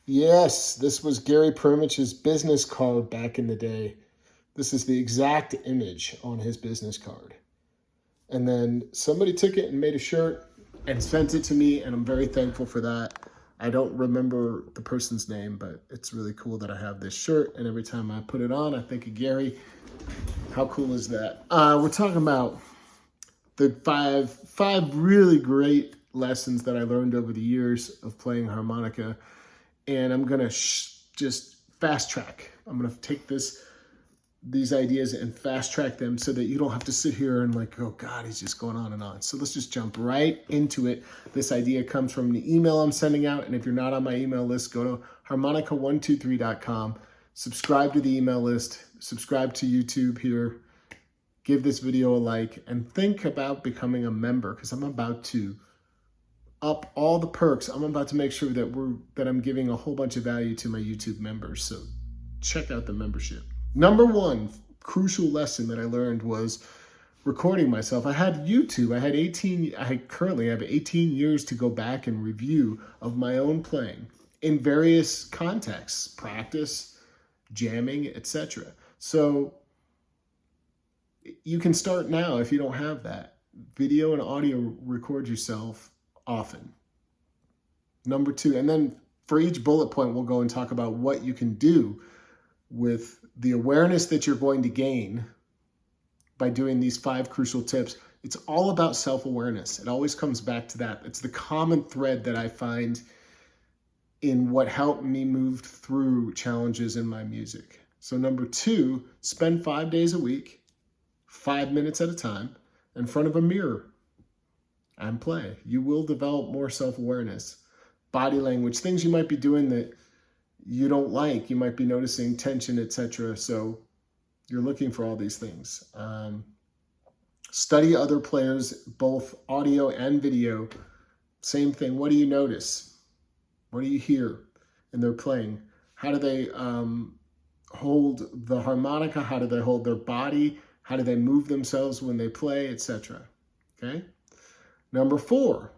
Yes, this was Gary Permich's business card back in the day. This is the exact image on his business card. And then somebody took it and made a shirt and sent it to me, and I'm very thankful for that. I don't remember the person's name, but it's really cool that I have this shirt, and every time I put it on, I think of Gary. How cool is that? We're talking about the five really great lessons that I learned over the years of playing harmonica, and I'm gonna just fast track. I'm gonna take these ideas and fast track them so that you don't have to sit here and like, oh God, he's just going on and on. So let's just jump right into it. This idea comes from the email I'm sending out. And if you're not on my email list, go to harmonica123.com, subscribe to the email list, subscribe to YouTube here, give this video a like, and think about becoming a member, because I'm about to up all the perks. I'm about to make sure that I'm giving a whole bunch of value to my YouTube members. So check out the membership. Number one crucial lesson that I learned was recording myself. I had YouTube. I currently have 18 years to go back and review of my own playing in various contexts, practice, jamming, etc. So you can start now if you don't have that. Video and audio record yourself often. Number two, and then for each bullet point, we'll go and talk about what you can do with the awareness that you're going to gain by doing these 5 crucial tips. It's all about self-awareness. It always comes back to that. It's the common thread that I find in what helped me move through challenges in my music. So number 2, spend 5 days a week, 5 minutes at a time, in front of a mirror and play. You will develop more self-awareness. Body language, things you might be doing that you don't like, you might be noticing tension, etc. So you're looking for all these things. Study other players, both audio and video. Same thing. What do you notice? What do you hear in their playing? How do they hold the harmonica? How do they hold their body? How do they move themselves when they play, etc.? Okay. Number 4,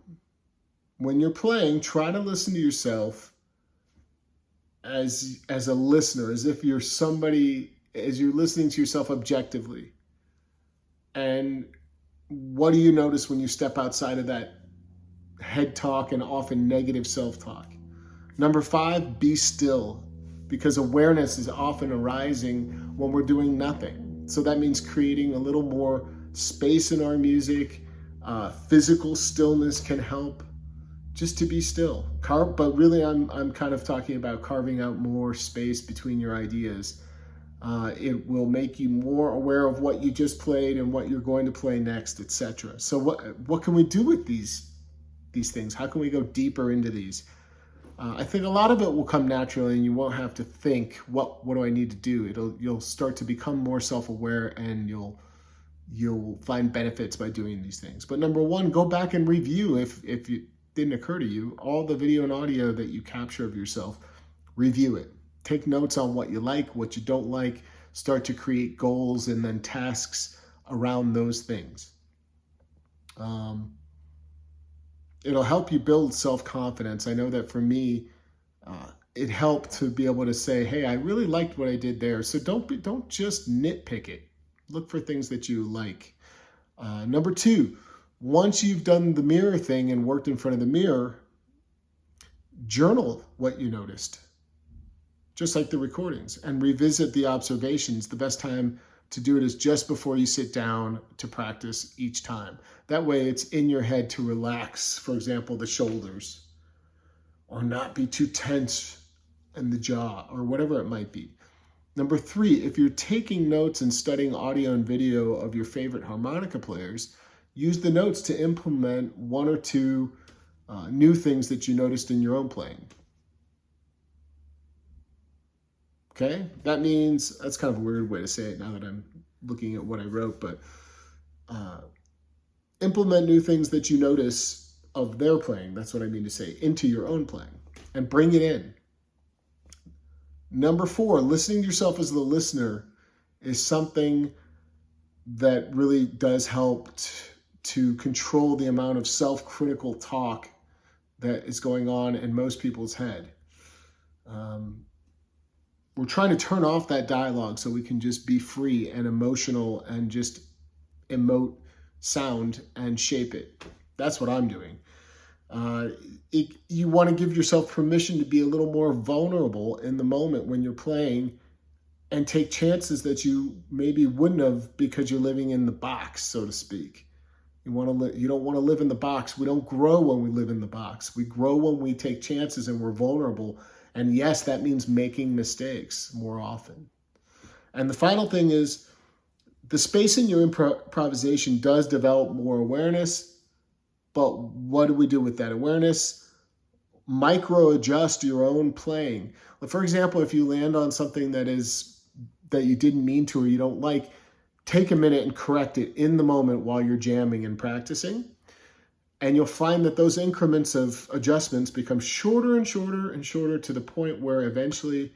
when you're playing, try to listen to yourself as a listener, as if you're somebody, as you're listening to yourself objectively. And what do you notice when you step outside of that head talk and often negative self-talk? Number 5, be still, because awareness is often arising when we're doing nothing. So that means creating a little more space in our music. Physical stillness can help. Just to be still. But really, I'm kind of talking about carving out more space between your ideas. It will make you more aware of what you just played and what you're going to play next, etc. So what can we do with these things? How can we go deeper into these? I think a lot of it will come naturally, and you won't have to think, what do I need to do? You'll start to become more self-aware, and you'll find benefits by doing these things. But number 1, go back and review if you didn't occur to you, all the video and audio that you capture of yourself. Review it. Take notes on what you like, what you don't like. Start to create goals and then tasks around those things. It'll help you build self-confidence. I know that for me, it helped to be able to say, hey, I really liked what I did there. So don't just nitpick it. Look for things that you like. Number 2, once you've done the mirror thing and worked in front of the mirror, journal what you noticed, just like the recordings, and revisit the observations. The best time to do it is just before you sit down to practice each time. That way it's in your head to relax, for example, the shoulders, or not be too tense in the jaw, or whatever it might be. Number 3, if you're taking notes and studying audio and video of your favorite harmonica players, use the notes to implement 1 or 2 new things that you noticed in your own playing. Okay? That means, that's kind of a weird way to say it now that I'm looking at what I wrote, but implement new things that you notice of their playing, that's what I mean to say, into your own playing, and bring it in. Number 4, listening to yourself as the listener is something that really does help to control the amount of self-critical talk that is going on in most people's head. Um, we're trying to turn off that dialogue so we can just be free and emotional and just emote sound and shape it. That's what I'm doing. Uh, you want to give yourself permission to be a little more vulnerable in the moment when you're playing and take chances that you maybe wouldn't have because you're living in the box, so to speak. You don't want to live in the box. We don't grow when we live in the box. We grow when we take chances and we're vulnerable. And yes, that means making mistakes more often. And the final thing is the space in your improvisation does develop more awareness. But what do we do with that awareness? Micro adjust your own playing. For example, if you land on something that you didn't mean to or you don't like, take a minute and correct it in the moment while you're jamming and practicing. And you'll find that those increments of adjustments become shorter and shorter and shorter to the point where eventually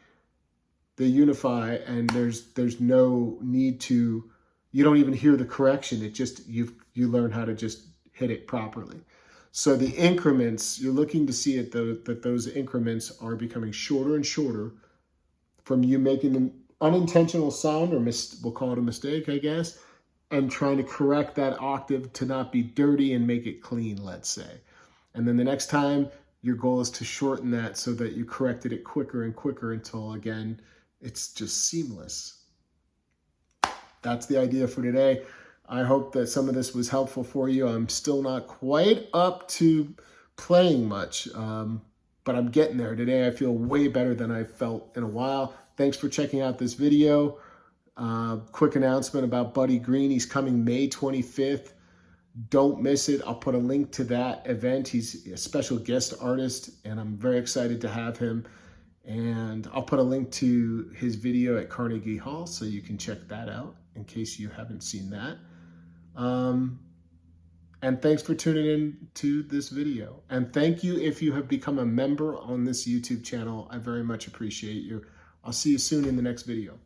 they unify and there's no need to, you don't even hear the correction. It just, you learn how to just hit it properly. So the increments, you're looking to see that those increments are becoming shorter and shorter from you making an unintentional sound, or we'll call it a mistake, I guess, and trying to correct that octave to not be dirty and make it clean, let's say. And then the next time, your goal is to shorten that so that you corrected it quicker and quicker until, again, it's just seamless. That's the idea for today. I hope that some of this was helpful for you. I'm still not quite up to playing much, but I'm getting there. Today I feel way better than I felt in a while. Thanks for checking out this video. Quick announcement about Buddy Green. He's coming May 25th. Don't miss it. I'll put a link to that event. He's a special guest artist, and I'm very excited to have him. And I'll put a link to his video at Carnegie Hall, so you can check that out in case you haven't seen that. And thanks for tuning in to this video. And thank you if you have become a member on this YouTube channel. I very much appreciate you. I'll see you soon in the next video.